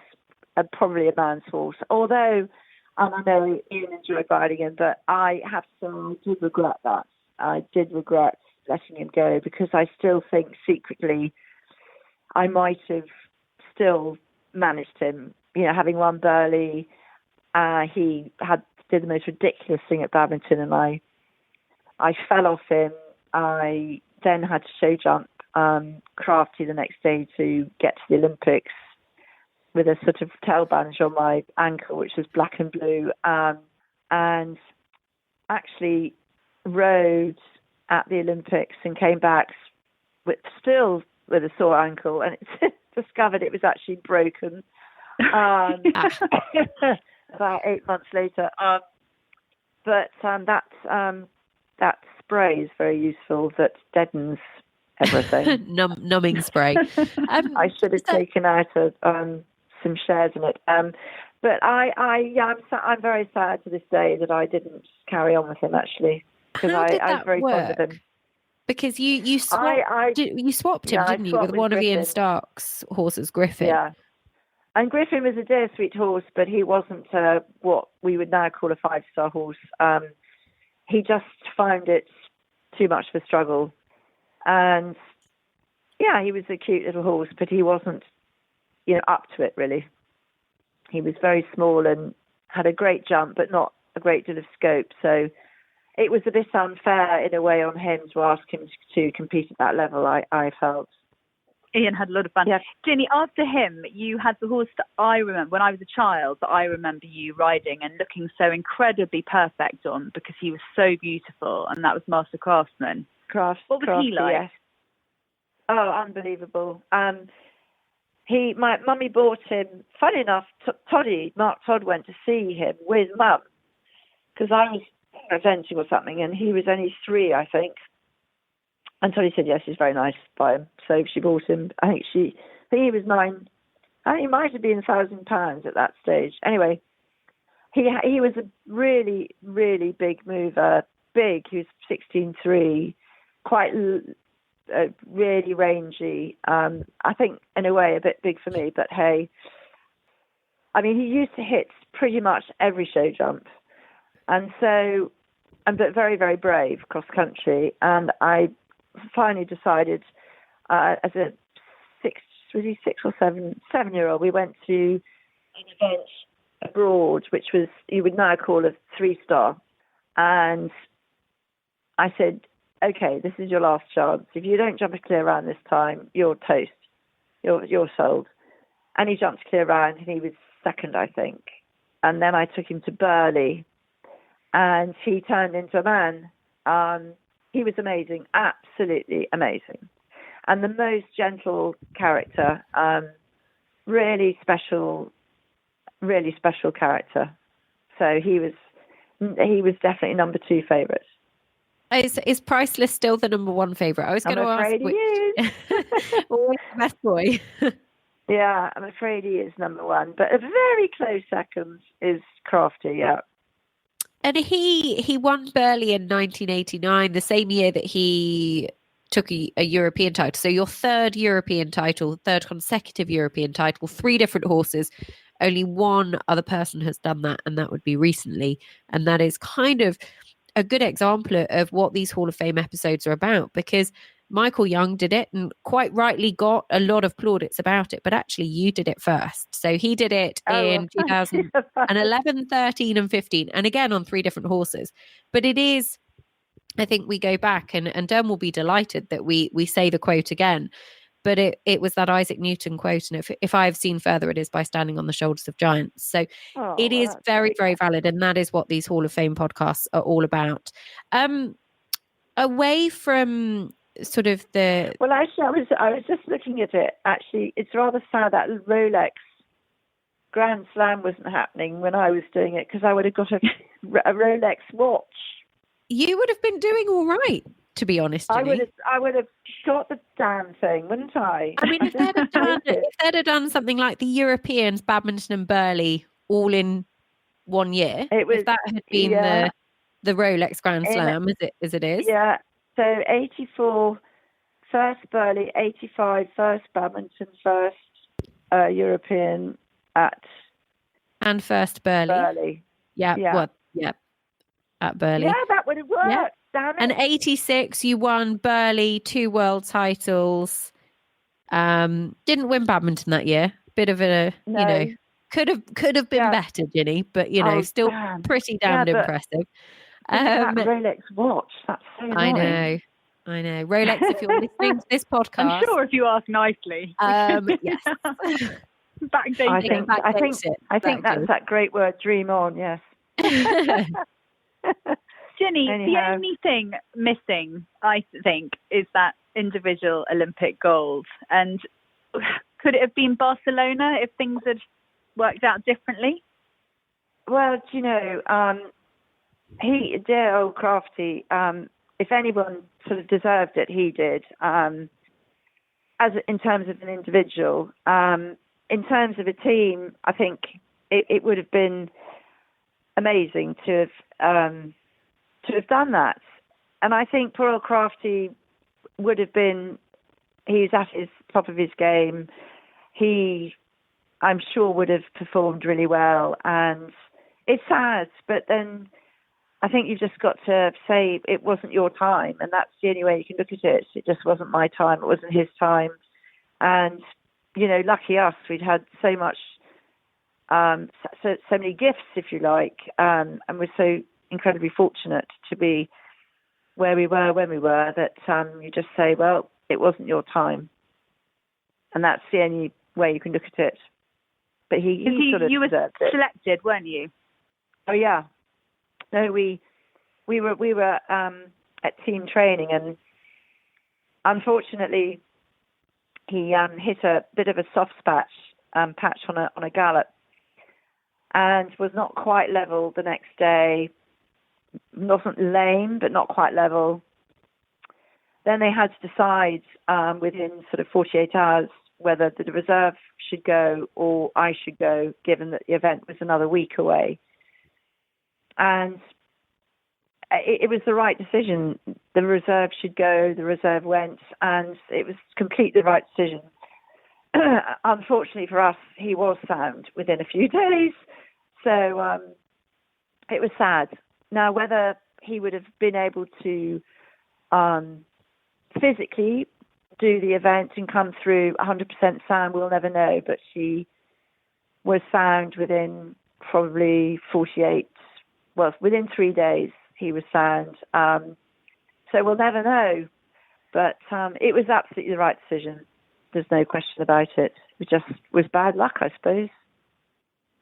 probably a man's horse, although, and I know Ian enjoyed riding him, but I have to say I did regret that. I did regret letting him go, because I still think secretly I might have still managed him. Having won Burley, he did the most ridiculous thing at Badminton, and I fell off him. I then had to show jump Crafty the next day to get to the Olympics with a sort of tail bandage on my ankle, which was black and blue, and actually rode at the Olympics and came back still with a sore ankle, and it discovered it was actually broken about 8 months later. But that spray is very useful. That deadens everything. Numbing spray. I should have taken out some shares in it. But I'm very sad to this day that I didn't carry on with him, actually, because I'm very fond of him. Because you swapped him, didn't you, with one of Ian Stark's horses, Griffin? Yeah. And Griffin was a dear sweet horse, but he wasn't what we would now call a 5-star horse. He just found it too much of a struggle. And yeah, he was a cute little horse, but he wasn't, up to it really. He was very small and had a great jump, but not a great deal of scope. So it was a bit unfair in a way on him to ask him to compete at that level, I felt. Ian had a lot of fun. Yes. Ginny, after him, you had the horse that I remember, when I was a child, that I remember you riding and looking so incredibly perfect on, because he was so beautiful, and that was Master Craftsman. What was he like? Yes. Oh, unbelievable. My mummy bought him, funny enough, Mark Todd went to see him with Mum, because I was presenting or something, and he was only 3, I think. And Toddy said, yes, he's very nice by him. So she bought him, I think he was 9. I think he might have been £1,000 at that stage. Anyway, he was a really, really big mover. Big, he was 16.3, quite really rangy. I think, in a way, a bit big for me, but hey. I mean, he used to hit pretty much every show jump. And so, but very, very brave cross country. And I finally decided, as a 6 or 7-year-old, we went to an event abroad, which was, you would now call a 3-star. And I said, okay, this is your last chance. If you don't jump a clear round this time, you're toast. You're sold. And he jumped a clear round, and he was 2nd, I think. And then I took him to Burley, and he turned into a man. He was amazing, absolutely amazing. And the most gentle character. really special character. So he was definitely number 2 favourite. Is Priceless still the number 1 favourite? I was going to ask. I'm afraid he is. Always the best boy. Yeah, I'm afraid he is number 1. But a very close second is Crafty, yeah. And he won Burghley in 1989, the same year that he took a European title. So your third European title, third consecutive European title, 3 different horses. Only one other person has done that, and that would be recently. And that is kind of a good example of what these Hall of Fame episodes are about, because Michael Young did it and quite rightly got a lot of plaudits about it, but actually you did it first. So he did it in 2011, 13 and 15, and again on 3 different horses. But it is, I think we go back, and Derm will be delighted that we say the quote again, but it was that Isaac Newton quote, and if I've seen further, it is by standing on the shoulders of giants. So it is very, very valid, and that is what these Hall of Fame podcasts are all about. Away from sort of the... Well, actually, I was just looking at it. Actually, it's rather sad that Rolex Grand Slam wasn't happening when I was doing it, because I would have got a Rolex watch. You would have been doing all right, to be honest. Ginny. I would have got the damn thing, wouldn't I? I mean, if they'd have done something like the Europeans, Badminton and Burghley all in 1 year, if that had been the Rolex Grand Slam, as it is. Yeah. So 84 first Burghley, 85 first Badminton, first European and first Burghley. Yeah. At Burghley. Yeah, that would have worked. Yeah. Damn it. And 86, you won Burghley, 2 world titles. Didn't win Badminton that year. Bit of a, could have been better, Ginny, but still pretty damned impressive. That Rolex watch, that's so annoying. I know. Rolex, if you're listening to this podcast, I'm sure if you ask ginny, yes. Backdate. I think that's that great word, dream on. Yes. Ginny, the only thing missing, I think, is that individual Olympic gold. And could it have been Barcelona if things had worked out differently? Well, dear old Crafty, if anyone sort of deserved it, he did. In terms of an individual, in terms of a team, I think it would have been amazing to have done that. And I think poor old Crafty would have been. He's at his top of his game. He, I'm sure, would have performed really well. And it's sad, but then I think you've just got to say it wasn't your time, and that's the only way you can look at it. It just wasn't my time. It wasn't his time. And, lucky us, we'd had so much, so many gifts, if you like, and we're so incredibly fortunate to be where we were when we were, that you just say, well, it wasn't your time. And that's the only way you can look at it. But he sort of you were deserved it. Selected, weren't you? Oh, yeah. No, we were at team training, and unfortunately, he hit a bit of a soft patch on a gallop, and was not quite level the next day. Wasn't lame, but not quite level. Then they had to decide within sort of 48 hours whether the reserve should go or I should go, given that the event was another week away. And it was the right decision. The reserve should go, the reserve went, and it was completely the right decision. Unfortunately for us, he was sound within a few days. So it was sad. Now, whether he would have been able to physically do the event and come through 100% sound, we'll never know. But she was sound within probably 48, within 3 days, he was sound. So we'll never know. But it was absolutely the right decision. There's no question about it. It just was bad luck, I suppose.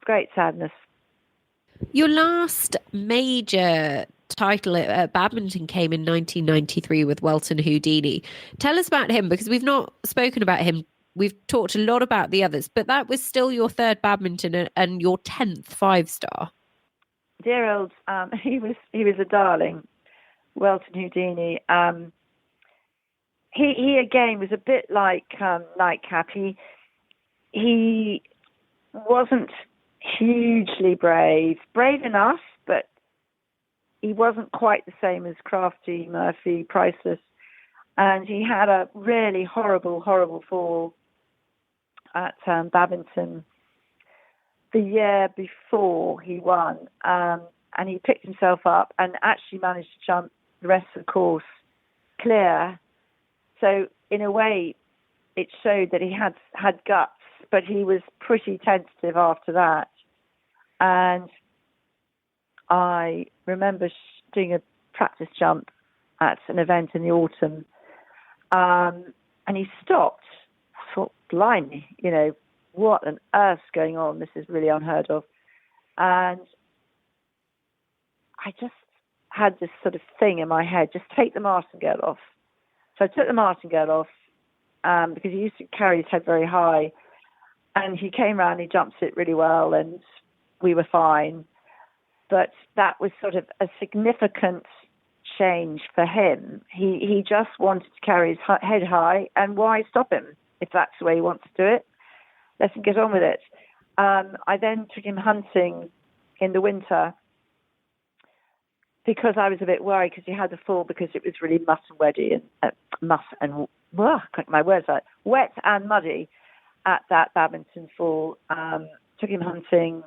Great sadness. Your last major title at badminton came in 1993 with Welton Houdini. Tell us about him, because we've not spoken about him we've talked a lot about the others, but that was still your third badminton and your 10th 5-star. Dear old, he was a darling, Welton Houdini. He again was a bit like Nightcap. He wasn't hugely brave enough, but he wasn't quite the same as Crafty, Murphy, Priceless. And he had a really horrible fall at Babington the year before he won. And he picked himself up and actually managed to jump the rest of the course clear. So in a way, it showed that he had guts, but he was pretty tentative after that. And I remember doing a practice jump at an event in the autumn, and he stopped. I thought, blimey, what on earth's going on? This is really unheard of. And I just had this sort of thing in my head, just take the martingale off. So I took the martingale off because he used to carry his head very high. And he came round, he jumped it really well, and we were fine. But that was sort of a significant change for him. He just wanted to carry his head high, and why stop him if that's the way he wants to do it? Let him get on with it. I then took him hunting in the winter because I was a bit worried because he had the fall because it was really wet and muddy at that Babington fall. Took him hunting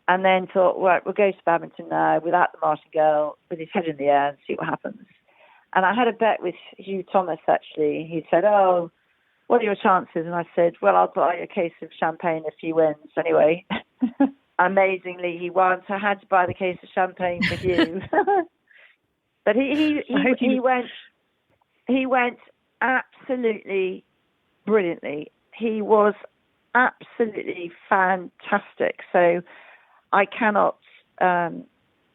and then thought, right, we'll go to Babington now without the martingale, with his head in the air and see what happens. And I had a bet with Hugh Thomas, actually. He said, oh, what are your chances? And I said, well, I'll buy a case of champagne if he wins anyway. Amazingly, he won, so I had to buy the case of champagne for Hugh. But he went absolutely brilliantly. He was absolutely fantastic. So I cannot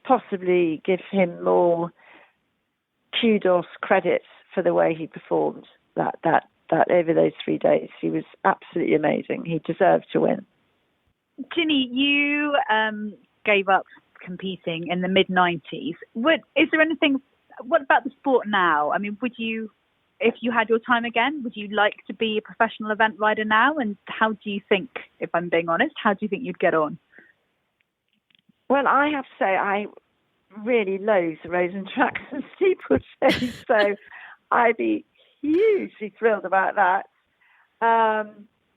possibly give him more kudos, credit for the way he performed that over those 3 days. He was absolutely amazing. He deserved to win. Ginny, you gave up competing in the mid-90s. Is there anything, what about the sport now? I mean, would you, if you had your time again, would you like to be a professional event rider now? And how do you think, if I'm being honest, how do you think you'd get on? Well, I have to say, I really loathe the roads and tracks and steeplechase, so I'd be hugely thrilled about that.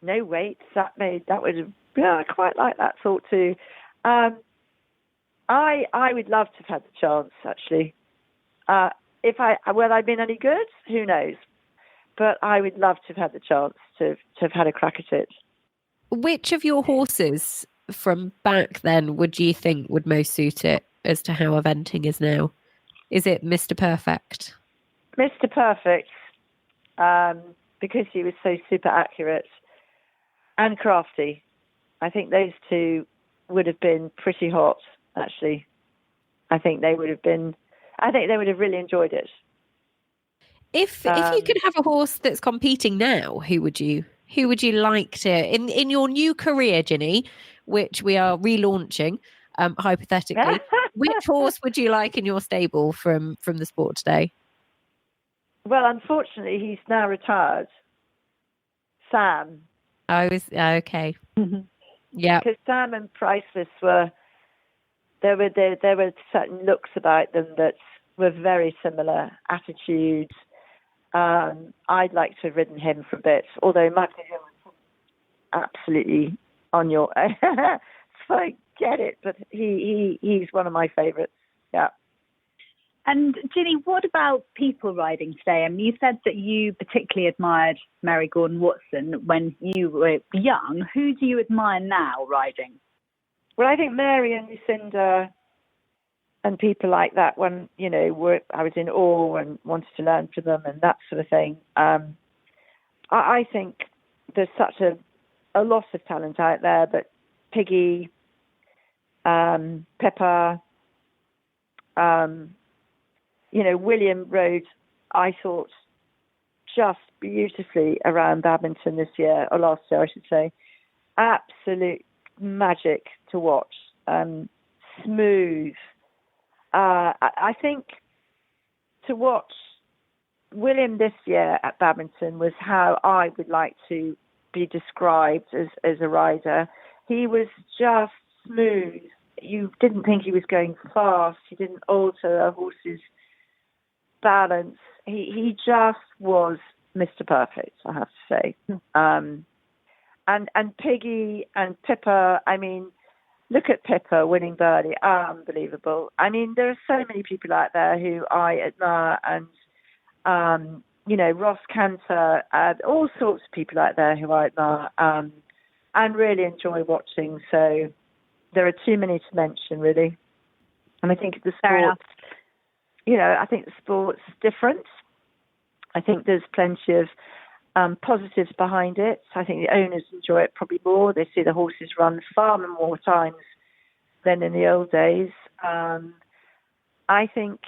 No weights, that would, I quite like that thought too. I would love to have had the chance, actually. Will I been any good? Who knows? But I would love to have had the chance to have had a crack at it. Which of your horses from back then would you think would most suit it as to how eventing is now? Is it Mr. Perfect? Mr. Perfect, because he was so super accurate, and Crafty. I think those two would have been pretty hot, actually. I think they would have really enjoyed it. If you could have a horse that's competing now, who would you like to in your new career, Ginny, which we are relaunching, hypothetically, which horse would you like in your stable from the sport today? Well, unfortunately, he's now retired. Sam. I was okay. Yeah, because Sam and Priceless there were certain looks about them that were very similar, attitudes. I'd like to have ridden him for a bit, although Michael was absolutely on your so I get it, but he's one of my favourites. Yeah. And Ginny, what about people riding today? I mean, you said that you particularly admired Mary Gordon-Watson when you were young. Who do you admire now riding? Well, I think Mary and Lucinda and people like that, when, I was in awe and wanted to learn from them and that sort of thing. I think there's such a lot of talent out there, but Piggy, Pepper, William rode, I thought, just beautifully around Badminton this year, or last year, I should say. Absolute magic to watch. Smooth. I think to watch William this year at Badminton was how I would like to be described as a rider. He was just smooth. You didn't think he was going fast. He didn't alter a horse's balance. He just was Mr. Perfect, I have to say. And Piggy and Pippa, I mean, look at Pippa winning Burghley. Unbelievable. I mean, there are so many people out there who I admire, and, Ross Cantor, all sorts of people out there who I admire and really enjoy watching. So there are too many to mention, really. And I think the sports, I think the sport's different. I think there's plenty of positives behind it. I think the owners enjoy it probably more. They see the horses run far more times than in the old days. I think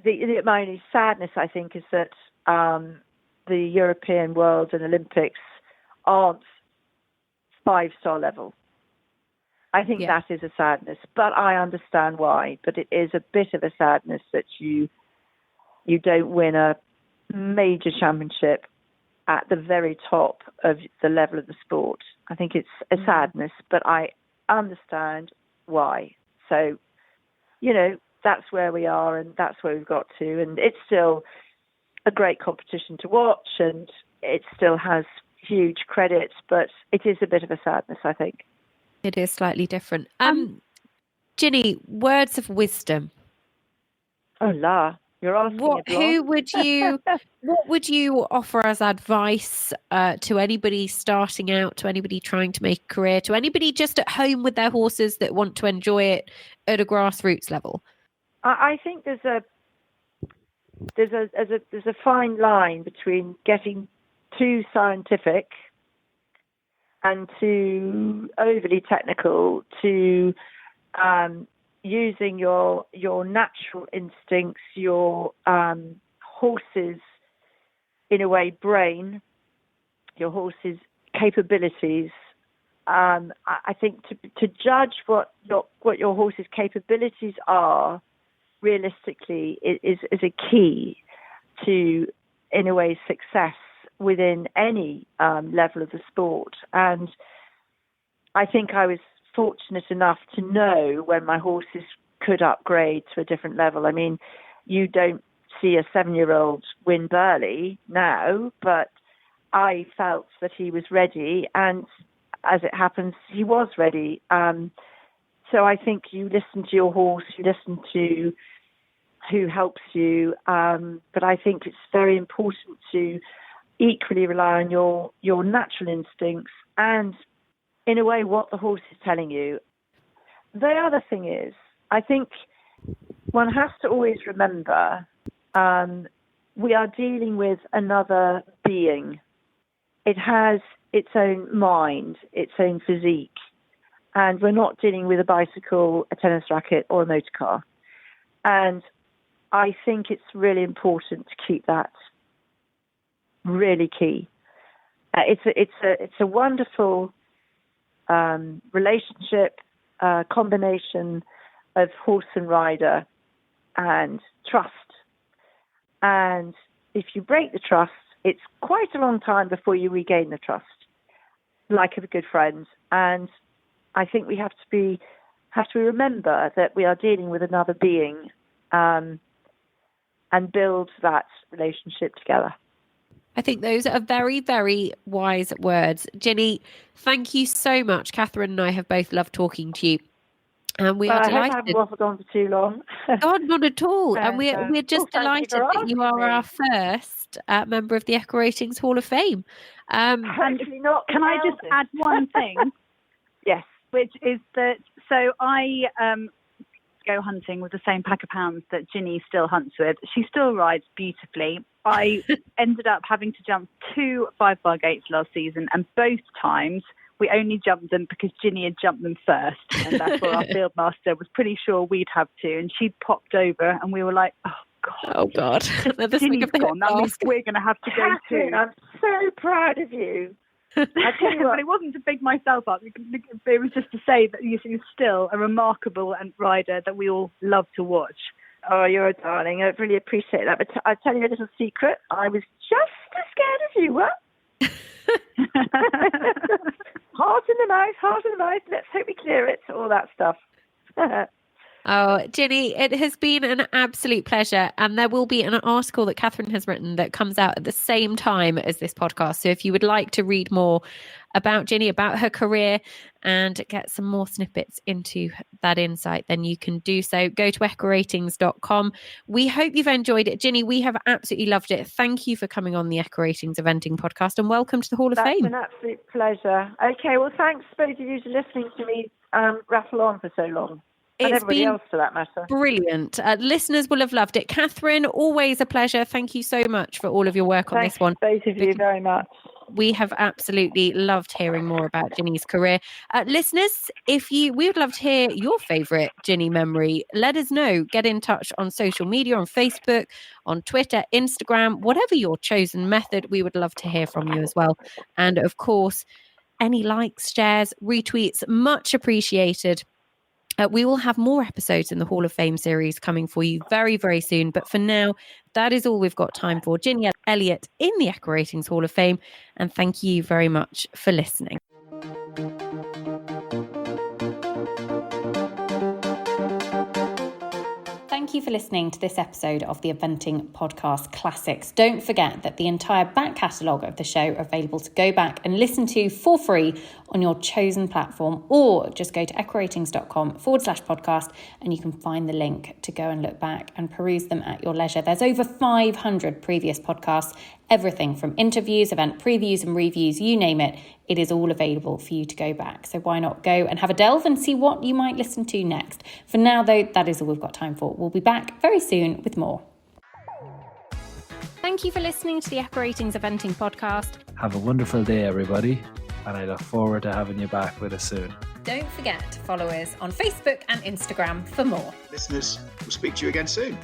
my only sadness, I think, is that the European World and Olympics aren't 5-star level. I think that is a sadness, but I understand why. But it is a bit of a sadness that you don't win a major championship at the very top of the level of the sport. I think it's a sadness, but I understand why. So, that's where we are, and that's where we've got to. And it's still a great competition to watch, and it still has huge credit, but it is a bit of a sadness, I think. It is slightly different. Ginny, words of wisdom. Oh, la. You're asking what would you offer as advice to anybody starting out, to anybody trying to make a career, to anybody just at home with their horses that want to enjoy it at a grassroots level? I think there's a fine line between getting too scientific and too overly technical, to using your natural instincts, your horse's, in a way, brain, your horse's capabilities. I think to judge what your horse's capabilities are realistically is a key to, in a way, success within any level of the sport. And I think I was fortunate enough to know when my horses could upgrade to a different level. I mean, you don't see a 7-year-old win Burghley now, but I felt that he was ready, and as it happens, he was ready. So I think you listen to your horse, you listen to who helps you, but I think it's very important to equally rely on your natural instincts and, in a way, what the horse is telling you. The other thing is, I think one has to always remember we are dealing with another being. It has its own mind, its own physique, and we're not dealing with a bicycle, a tennis racket, or a motor car. And I think it's really important to keep that really key. It's a wonderful relationship, combination of horse and rider and trust. And if you break the trust, it's quite a long time before you regain the trust, like a good friend. And I think we have to remember that we are dealing with another being, and build that relationship together. I think those are very, very wise words. Ginny, thank you so much. Catherine and I have both loved talking to you. And we are delighted. I hope I haven't waffled on for too long. God, not at all. And we're just delighted that you are our first member of the EquiRatings Hall of Fame. Hopefully not. Can I just add one thing? Yes. Which is that, so I go hunting with the same pack of hounds that Ginny still hunts with. She still rides beautifully. I ended up having to jump 2 5-bar gates last season, and both times we only jumped them because Ginny had jumped them first, and that's where our field master was pretty sure we'd have to, and she'd popped over, and we were like, oh Oh God. Ginny's gone. That means we're going to have to go too. I'm so proud of you. I tell you what, but it wasn't to big myself up. It was just to say that you're still a remarkable rider that we all love to watch. Oh, you're a darling. I really appreciate that. But I'll tell you a little secret. I was just as scared as you were. Heart in the mouth. Let's hope we clear it. All that stuff. Oh, Ginny, it has been an absolute pleasure. And there will be an article that Catherine has written that comes out at the same time as this podcast. So if you would like to read more about Ginny, about her career, and get some more snippets into that insight, then you can do so. Go to EquiRatings.com. We hope you've enjoyed it. Ginny, we have absolutely loved it. Thank you for coming on the EquiRatings Eventing podcast, and welcome to the Hall of Fame. That's an absolute pleasure. Okay, well, thanks both of you for listening to me rattle on for so long. And everybody else, for that matter. Brilliant. Listeners will have loved it. Catherine, always a pleasure. Thank you so much for all of your work on this one. Thanks, both of you, very much. We have absolutely loved hearing more about Ginny's career. Listeners, we would love to hear your favourite Ginny memory. Let us know. Get in touch on social media, on Facebook, on Twitter, Instagram, whatever your chosen method. We would love to hear from you as well. And of course, any likes, shares, retweets, much appreciated. We will have more episodes in the Hall of Fame series coming for you very, very soon. But for now, that is all we've got time for. Ginny Elliot in the EquiRatings Hall of Fame. And thank you very much for listening. Thank you for listening to this episode of the Eventing Podcast Classics. Don't forget that the entire back catalogue of the show are available to go back and listen to for free on your chosen platform, or just go to EquiRatings.com/podcast and you can find the link to go and look back and peruse them at your leisure. There's over 500 previous podcasts, everything from interviews, event previews and reviews, you name it. It is all available for you to go back. So why not go and have a delve and see what you might listen to next. For now, though, that is all we've got time for. We'll be back very soon with more. Thank you for listening to the EquiRatings Eventing podcast. Have a wonderful day, everybody. And I look forward to having you back with us soon. Don't forget to follow us on Facebook and Instagram for more. Listeners, we'll speak to you again soon.